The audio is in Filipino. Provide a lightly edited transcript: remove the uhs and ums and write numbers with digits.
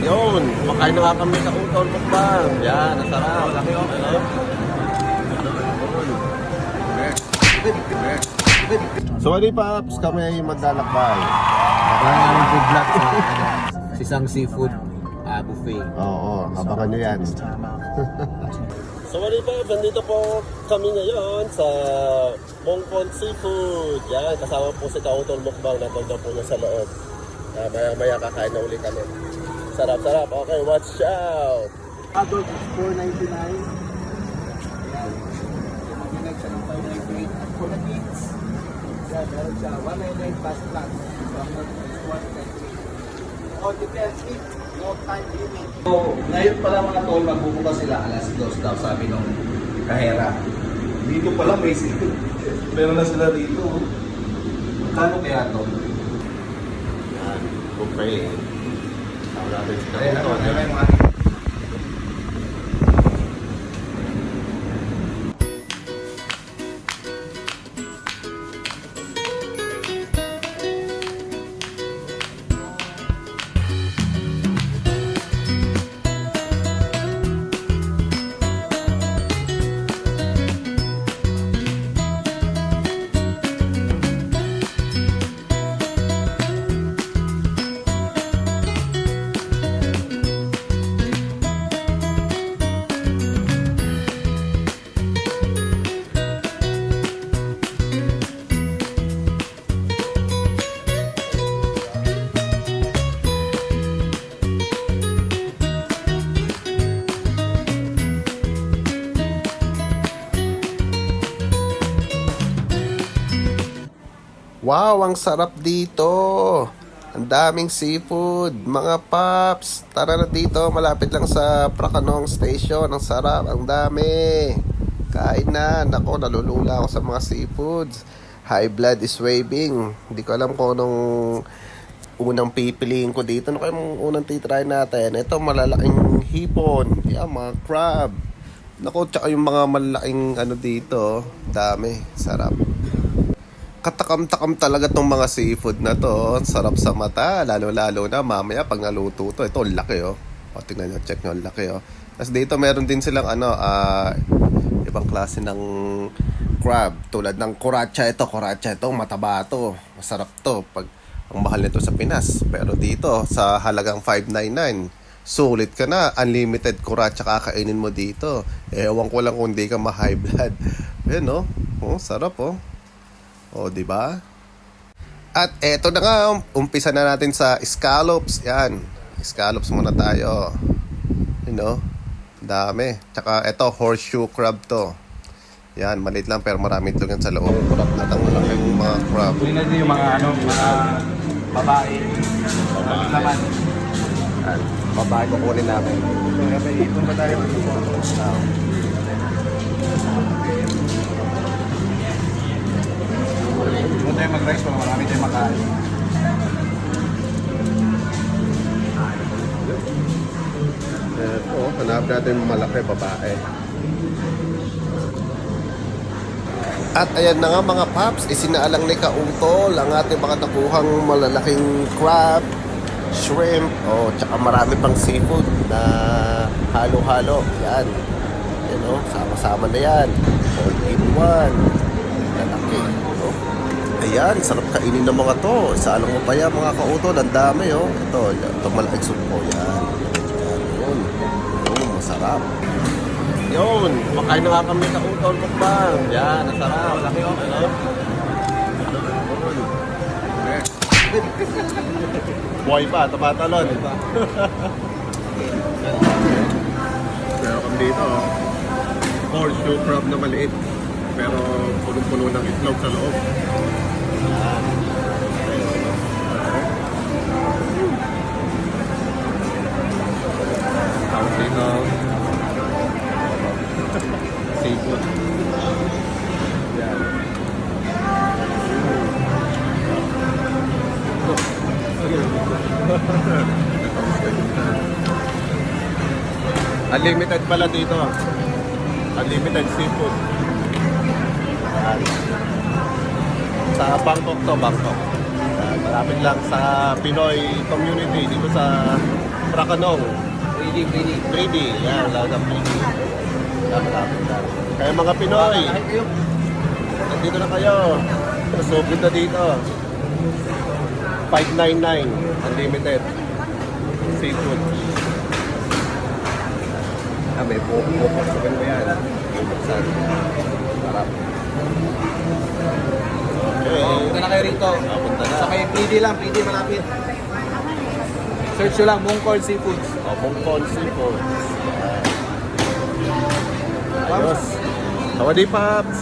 Yun, makain na nga kami sa utol mukbang. Yan, nasarap. Laki o. Ano? So ano paps, kami ay maglalakbay. Kaya namin food vlog sa Sisang Seafood Buffet. Oo, abangan nyo yan. So ano paps, nandito po kami ngayon sa Bongpon Seafood. Yan, kasama po si Kautol Mukbang. Natulog po niya sa loob. Maya kakain na ulit kami. Sarap. Okay, watch out! Adult is $4.99. For the kids, meron siya 199 plus plus. So, ang all depends if no time limit. So, ngayon pala mga tol, magbubukas sila alas 2 daw, sabi nung kahera. Dito pala may meron na sila dito. Kano kaya to? Yan, buffet. Tawag natin si Ayan, Kautol. ayan, mga Wow, ang sarap dito. Ang daming seafood. Mga paps, tara na dito. Malapit lang sa Prakanong Station. Ang sarap, ang dami. Kain na. Nako, nalulula ako sa mga seafoods. High blood is waving. Hindi ko alam kung anong unang pipiliin ko dito. Ano kayong unang titry natin? Ito, malalaking hipon. Yan, mga crab. Nako, tsaka yung mga malalaking ano dito. Dami. Sarap. Katakam-takam talaga tong mga seafood na to. Sarap sa mata, lalo-lalo na mamaya pag naluto to. Ito, laki oh. O, tingnan nyo, check nyo, laki oh. Tapos dito meron din silang ibang klase ng crab. Tulad ng kuratsa ito, mataba to. Masarap to. Pag ang mahal nito sa Pinas. Pero dito, sa halagang $5.99, sulit ka na. Unlimited kuratsa kakainin mo dito. Ewan ko lang kung di ka ma-high blood. Ayan oh. Oh, sarap oh. O, di ba? At eto na nga, umpisa na natin sa scallops. Yan. Scallops muna tayo. You know? Dami. Tsaka eto, horseshoe crab to. Yan, maliit lang pero marami ito yan sa loob. At ang malaking mga crab. Kunin natin yung mga mga babae. Naman. Yan. Babae kukunin namin. May ipon ba tayo? Huwag tayo mag-rice para marami tayo makain. Eto, hanap natin yung malaki babae. At ayan na nga mga paps, isinaalang ni Kautol ang ating mga nakuhang malalaking crab, shrimp, tsaka marami pang seafood na halo-halo. Yan. Yan o, sama-sama na yan. All in one. Lalaki. Ayan, sarap kainin ng mga to. Sa alam mo pa yan mga Kautol, ang dami oh. Ito malaking sumpo. Yan. Yun. Masarap. Yun, makain na nga kami sa utol mukbang. Yan, nasarap. Laki o. Ano? Buhay pa, tumatalon. Pero kami dito, horseshoe crab na maliit. Pero punong-puno ng itlog sa loob. Tawag dito, seafood. Yan. Unlimited pala dito. Unlimited seafood. Yan. Sa Bangkok to, Bangkok. Malapit lang sa Pinoy community dito sa Prakanong. 3D. 3D. Yan, lahat ng 3D. Lapit lang. Kaya mga Pinoy, nandito na kayo. Masugod na dito. 599 unlimited seafood. May pupuksakin mo yan. Pupuksan. Sarap. Okay. Punta na kayo rito. Punta na. Sa kayo, PD lang, PD malapit. Search nyo lang, Mongkol Seafoods. Mongkol Seafoods. Ayos. Hawadi Pops!